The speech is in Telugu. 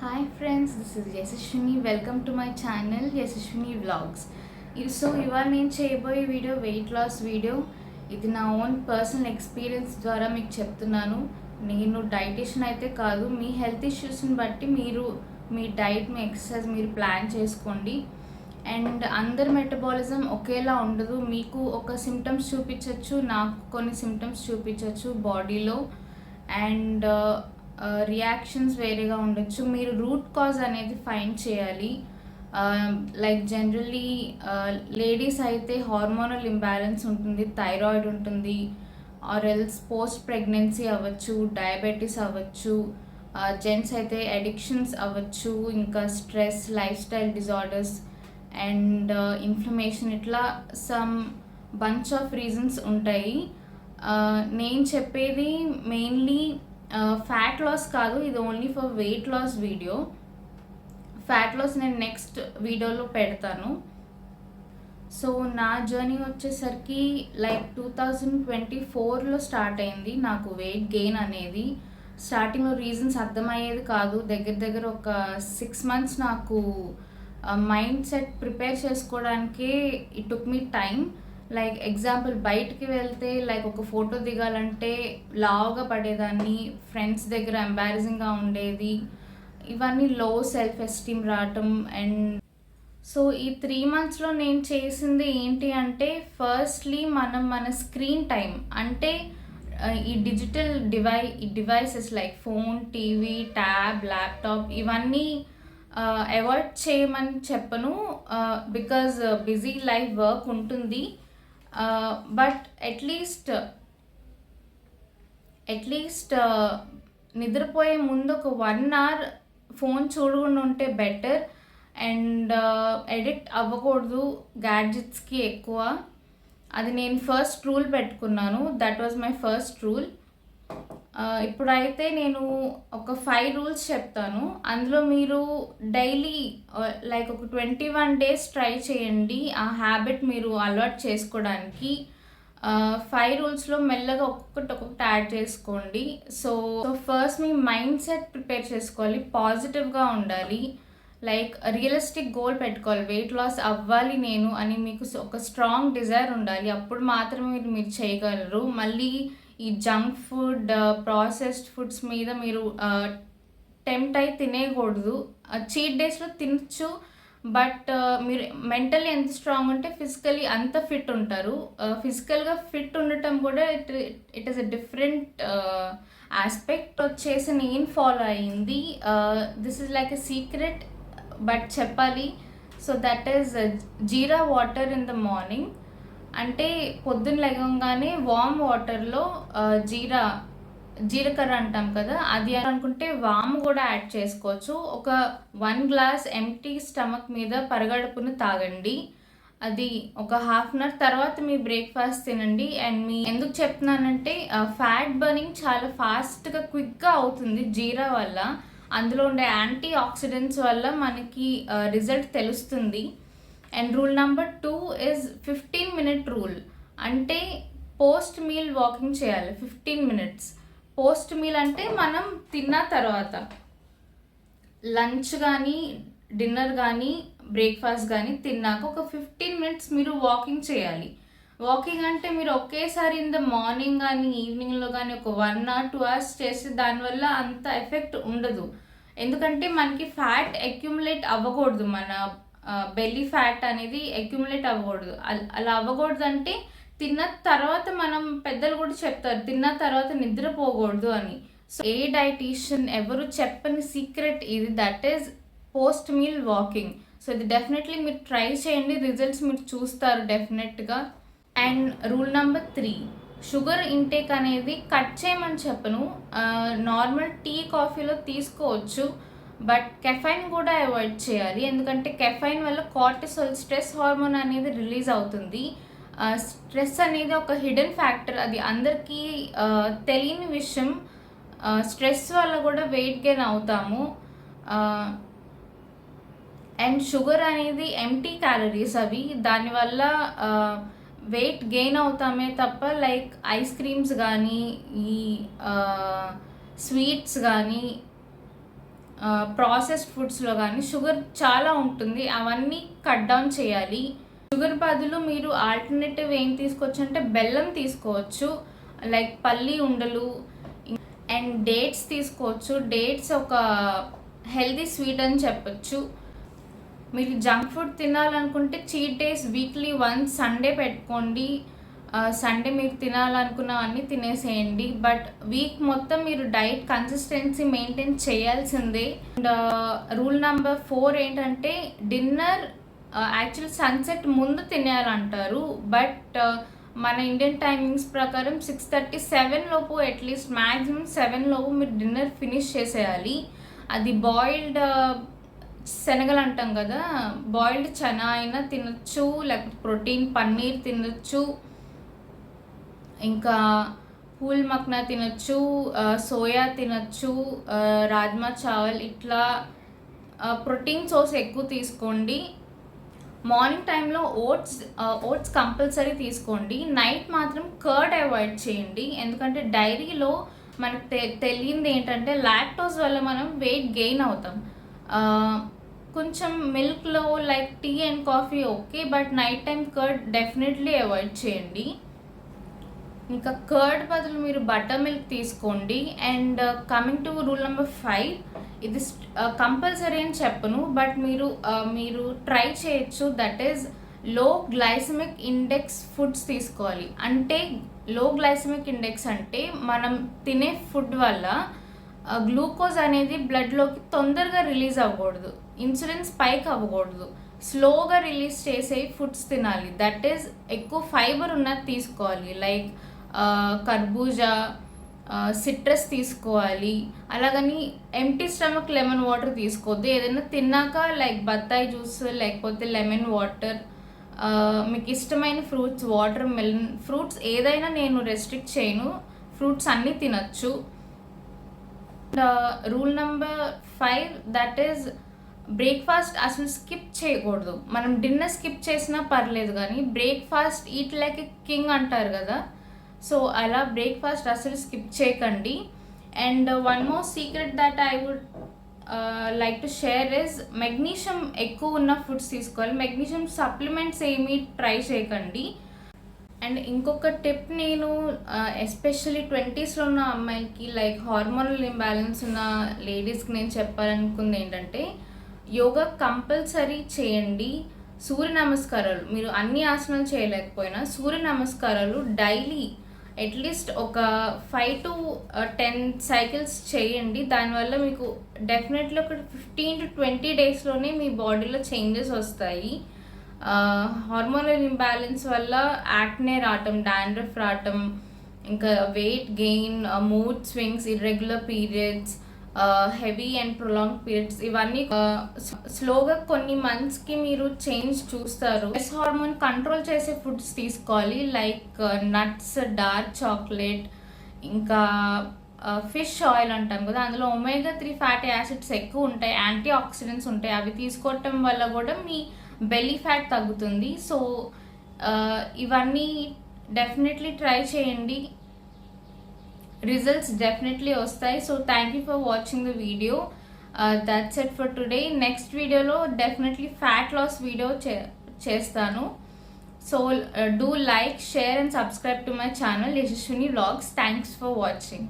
Hi friends, this is Yashashwini. Welcome to my channel Yashashwini Vlogs. So ఇవాళ నేను చేయబోయే వీడియో వెయిట్ లాస్ వీడియో. ఇది నా ఓన్ పర్సనల్ ఎక్స్పీరియన్స్ ద్వారా మీకు చెప్తున్నాను. నేను డైటిషియన్ అయితే కాదు. మీ హెల్త్ ఇష్యూస్ని బట్టి మీరు మీ డైట్, మీ ఎక్సర్సైజ్ మీరు ప్లాన్ చేసుకోండి. అండ్ అందరి మెటబాలిజం ఒకేలా ఉండదు. మీకు ఒక సిమ్టమ్స్ చూపించవచ్చు, నాకు కొన్ని సిమ్టమ్స్ చూపించవచ్చు బాడీలో. అండ్ రియాక్షన్స్ వేరేగా ఉండొచ్చు. మీరు రూట్ కాజ్ అనేది ఫైండ్ చేయాలి. లైక్ జనరల్లీ లేడీస్ అయితే హార్మోనల్ ఇంబ్యాలెన్స్ ఉంటుంది, థైరాయిడ్ ఉంటుంది, ఆర్ ఎల్స్ పోస్ట్ ప్రెగ్నెన్సీ అవ్వచ్చు, డయాబెటీస్ అవ్వచ్చు. జెంట్స్ అయితే అడిక్షన్స్ అవ్వచ్చు, ఇంకా stress, life style disorders and inflammation, ఇట్లా సమ్ బంచ్ ఆఫ్ రీజన్స్ ఉంటాయి. నేను చెప్పేది మెయిన్లీ ఫ్యాట్ లాస్ కాదు, ఇది only for weight loss video. Fat loss నేను నెక్స్ట్ వీడియోలో పెడతాను. సో నా జర్నీ వచ్చేసరికి లైక్ 2024లో స్టార్ట్ అయింది నాకు వెయిట్ గెయిన్ అనేది. స్టార్టింగ్లో రీజన్స్ అర్థమయ్యేది కాదు. దగ్గర ఒక 6 months నాకు మైండ్ సెట్ ప్రిపేర్ చేసుకోవడానికే it took me time. Like example, బయటికి వెళ్తే లైక్ ఒక ఫోటో దిగాలంటే లావుగా పడేదాన్ని, ఫ్రెండ్స్ దగ్గర ఎంబారసింగ్గా ఉండేది, ఇవన్నీ లో సెల్ఫ్ ఎస్టీమ్ రావటం. అండ్ సో ఈ 3 monthsలో నేను చేసింది ఏంటి అంటే, ఫస్ట్లీ మన స్క్రీన్ టైం అంటే ఈ digital devices like phone, TV, tab, laptop ఇవన్నీ అవాయిడ్ చేయమని చెప్పను. బికాజ్ బిజీ లైఫ్ వర్క్ ఉంటుంది. బట్ అట్లీస్ట్ నిద్రపోయే ముందు ఒక 1 hour ఫోన్ చూడకుండా ఉంటే బెటర్. అండ్ ఎడిక్ట్ అవ్వకూడదు గ్యాడ్జెట్స్కి ఎక్కువ. అది నేను ఫస్ట్ రూల్ పెట్టుకున్నాను. That was my first rule. ఇప్పుడైతే నేను ఒక 5 rules చెప్తాను. అందులో మీరు డైలీ లైక్ ఒక 21 days ట్రై చేయండి ఆ హ్యాబిట్ మీరు అలవాటు చేసుకోవడానికి. 5 rulesలో మెల్లగా ఒక్కొక్కటి యాడ్ చేసుకోండి. సో ఫస్ట్ మీ మైండ్ సెట్ ప్రిపేర్ చేసుకోవాలి, పాజిటివ్గా ఉండాలి. లైక్ రియలిస్టిక్ గోల్ పెట్టుకోవాలి, వెయిట్ లాస్ అవ్వాలి నేను అని మీకు ఒక స్ట్రాంగ్ డిజైర్ ఉండాలి. అప్పుడు మాత్రమే మీరు చేయగలరు. మళ్ళీ ఈ జంక్ ఫుడ్, ప్రాసెస్డ్ ఫుడ్స్ మీద మీరు టెంప్ట్ అయి తినేయకూడదు. చీట్ డేస్లో తినచ్చు, బట్ మీరు మెంటల్లీ ఎంత స్ట్రాంగ్ ఉంటే ఫిజికలీ అంత ఫిట్ ఉంటారు. ఫిజికల్గా ఫిట్ ఉండటం కూడా it is a different aspect. వచ్చేసి నేను ఫాలో అయ్యింది, this is like a secret but చెప్పాలి. So that is jeera water in the morning. అంటే పొద్దున్న లెగంగానే వామ్ వాటర్లో జీలకర్ర అంటాం కదా, అది అనుకుంటే వామ్ కూడా యాడ్ చేసుకోవచ్చు. ఒక 1 glass ఎంప్టీ స్టమక్ మీద పరగడుపును తాగండి. అది ఒక 1/2 hour తర్వాత మీ బ్రేక్ఫాస్ట్ తినండి. అండ్ ఎందుకు చెప్తున్నానంటే ఫ్యాట్ బర్నింగ్ చాలా ఫాస్ట్గా, క్విక్గా అవుతుంది జీరా వల్ల. అందులో ఉండే యాంటీ ఆక్సిడెంట్స్ వల్ల మనకి రిజల్ట్ తెలుస్తుంది. And rule number 2 is 15-minute rule. అంటే పోస్ట్ మీల్ వాకింగ్ చేయాలి 15 minutes. పోస్ట్ మీల్ అంటే మనం తిన్న తర్వాత, లంచ్ కానీ డిన్నర్ కానీ బ్రేక్ఫాస్ట్ కానీ తిన్నాక ఒక 15 minutes మీరు వాకింగ్ చేయాలి. వాకింగ్ అంటే మీరు ఒకేసారి ఇన్ ద మార్నింగ్ కానీ ఈవినింగ్లో కానీ ఒక 1 or 2 hours చేస్తే దానివల్ల అంత ఎఫెక్ట్ ఉండదు. ఎందుకంటే మనకి ఫ్యాట్ అక్యుములేట్ అవ్వకూడదు, మన బెల్లీ ఫ్యాట్ అనేది అక్యుములేట్ అవ్వకూడదు. అలా అవ్వకూడదు అంటే తిన్న తర్వాత, మనం పెద్దలు కూడా చెప్తారు తిన్న తర్వాత నిద్రపోకూడదు అని. సో ఏ డైటీషియన్ ఎవరు చెప్పని సీక్రెట్ ఇది, that is post meal walking. So ఇది డెఫినెట్లీ మీరు ట్రై చేయండి, రిజల్ట్స్ మీరు చూస్తారు డెఫినెట్గా. And rule number 3, sugar intake అనేది కట్ చేయమని చెప్పను. నార్మల్ టీ, కాఫీలో తీసుకోవచ్చు, బట్ కెఫైన్ కూడా అవాయిడ్ చేయాలి. ఎందుకంటే కెఫైన్ వల్ల కార్టిసోల్, స్ట్రెస్ హార్మోన్ అనేది రిలీజ్ అవుతుంది. స్ట్రెస్ అనేది ఒక హిడెన్ ఫ్యాక్టర్, అది అందరికీ తెలియని విషయం. స్ట్రెస్ వల్ల కూడా వెయిట్ గెయిన్ అవుతాము. అండ్ షుగర్ అనేది ఎంటీ క్యాలరీస్ అవి, దానివల్ల వెయిట్ గెయిన్ అవుతామే తప్ప లైక్ ఐస్ క్రీమ్స్ కానీ, ఈ స్వీట్స్ కానీ ప్రాసెస్డ్ ఫుడ్స్లో కానీ షుగర్ చాలా ఉంటుంది, అవన్నీ కట్ డౌన్ చేయాలి. షుగర్ బదులు మీరు ఆల్టర్నేటివ్ ఏం తీసుకోవచ్చు అంటే బెల్లం తీసుకోవచ్చు, లైక్ పల్లి ఉండలు అండ్ డేట్స్ తీసుకోవచ్చు. డేట్స్ ఒక హెల్దీ స్వీట్ అని చెప్పచ్చు. మీరు జంక్ ఫుడ్ తినాలనుకుంటే cheat days weekly once Sunday పెట్టుకోండి. సండే మీరు తినాలనుకున్నవన్నీ తినేసేయండి. బట్ వీక్ మొత్తం మీరు డైట్ కన్సిస్టెన్సీ మెయింటైన్ చేయాల్సిందే. అండ్ రూల్ నెంబర్ 4 ఏంటంటే డిన్నర్ యాక్చువల్ సన్సెట్ ముందు తినేయాలంటారు. బట్ మన ఇండియన్ టైమింగ్స్ ప్రకారం 6:30 లోపు అట్లీస్ట్ మ్యాక్సిమం 7 లోపు మీరు డిన్నర్ ఫినిష్ చేసేయాలి. అది బాయిల్డ్ శనగలు అంటాం కదా, బాయిల్డ్ చనా అయినా తినచ్చు, లేకపోతే ప్రోటీన్ పన్నీర్ తినచ్చు, ఇంకా పూల్ మక్నా తినచ్చు, సోయా తినచ్చు, రాజ్మా చావల్, ఇట్లా ప్రోటీన్ సోర్స్ ఎక్కువ తీసుకోండి. మార్నింగ్ టైంలో ఓట్స్ కంపల్సరీ తీసుకోండి. నైట్ మాత్రం కర్డ్ అవాయిడ్ చేయండి, ఎందుకంటే డైరీలో మనకు తెలియంది ఏంటంటే లాక్టోస్ వల్ల మనం వెయిట్ గెయిన్ అవుతాం. కొంచెం మిల్క్లో like tea and coffee okay, but night time curd definitely avoid చేయండి. ఇంకా కర్డ్ బదులు మీరు బటర్ మిల్క్ తీసుకోండి. And coming to rule number 5, ఇది కంపల్సరీ అని చెప్పను, బట్ మీరు ట్రై చేయొచ్చు. That is low glycaemic index foods తీసుకోవాలి. అంటే లో గ్లైసమిక్ ఇండెక్స్ అంటే మనం తినే ఫుడ్ వల్ల గ్లూకోజ్ అనేది బ్లడ్లోకి తొందరగా రిలీజ్ అవ్వకూడదు, ఇన్సులిన్ స్పైక్ అవ్వకూడదు, స్లోగా రిలీజ్ చేసే ఫుడ్స్ తినాలి. దట్ ఈజ్ ఎక్కువ ఫైబర్ ఉన్నది తీసుకోవాలి, లైక్ కర్బూజా, సిట్రస్ తీసుకోవాలి. అలాగని ఎంటీ స్టమక్ లెమన్ వాటర్ తీసుకోవద్దు. ఏదైనా తిన్నాక లైక్ బత్తాయి జ్యూస్ లేకపోతే లెమన్ వాటర్, మీకు ఇష్టమైన ఫ్రూట్స్, వాటర్ మెలన్ ఫ్రూట్స్ ఏదైనా నేను రెస్ట్రిక్ట్ చేయను, ఫ్రూట్స్ అన్నీ తినచ్చు. Rule number 5 that is breakfast అసలు స్కిప్ చేయకూడదు. మనం డిన్నర్ స్కిప్ చేసినా పర్లేదు, కానీ breakfast eat like a king అంటారు కదా, సో అలా బ్రేక్ఫాస్ట్ అసలు స్కిప్ చేయకండి. And one more secret that I would like to share is magnesium ఎక్కువ ఉన్న ఫుడ్స్ తీసుకోవాలి. మెగ్నీషియం సప్లిమెంట్స్ ఏమీ ట్రై చేయకండి. అండ్ ఇంకొక టిప్ నేను ఎస్పెషల్లీ 20s ఉన్న అమ్మాయిలకి, లైక్ హార్మోనల్ ఇంబ్యాలెన్స్ ఉన్న లేడీస్కి నేను చెప్పాలనుకుంది ఏంటంటే యోగా కంపల్సరీ చేయండి. సూర్య నమస్కారాలు, మీరు అన్ని ఆసనాలు చేయలేకపోయినా సూర్య నమస్కారాలు డైలీ అట్లీస్ట్ ఒక 5 to 10 సైకిల్స్ చేయండి. దానివల్ల మీకు డెఫినెట్లీ ఒక 15 to 20 డేస్లోనే మీ బాడీలో చేంజెస్ వస్తాయి. హార్మోనల్ ఇంబ్యాలెన్స్ వల్ల యాక్నే రావటం, డాండ్రఫ్ రావటం, ఇంకా weight gain, mood swings, irregular periods, heavy and prolong periods, ఇవన్నీ స్లోగా కొన్ని మంత్స్కి మీరు చేంజ్ చూస్తారు. స్ట్రెస్ హార్మోన్ కంట్రోల్ చేసే ఫుడ్స్ తీసుకోవాలి, లైక్ నట్స్, డార్క్ చాక్లెట్, ఇంకా ఫిష్ ఆయిల్ అంటాం కదా, అందులో ఒమేగా 3 ఫ్యాటీ యాసిడ్స్ ఎక్కువ ఉంటాయి, యాంటీ ఆక్సిడెంట్స్ ఉంటాయి. అవి తీసుకోవటం వల్ల కూడా మీ బెల్లీ ఫ్యాట్ తగ్గుతుంది. సో ఇవన్నీ డెఫినెట్లీ ట్రై చేయండి, రిజల్ట్స్ డెఫినెట్లీ వస్తాయి. So thank you for watching the video. That's it for today. Next వీడియోలో డెఫినెట్లీ ఫ్యాట్ లాస్ వీడియో చేస్తాను. So do like, share and subscribe to my channel Yashaswini vlogs. Thanks for watching.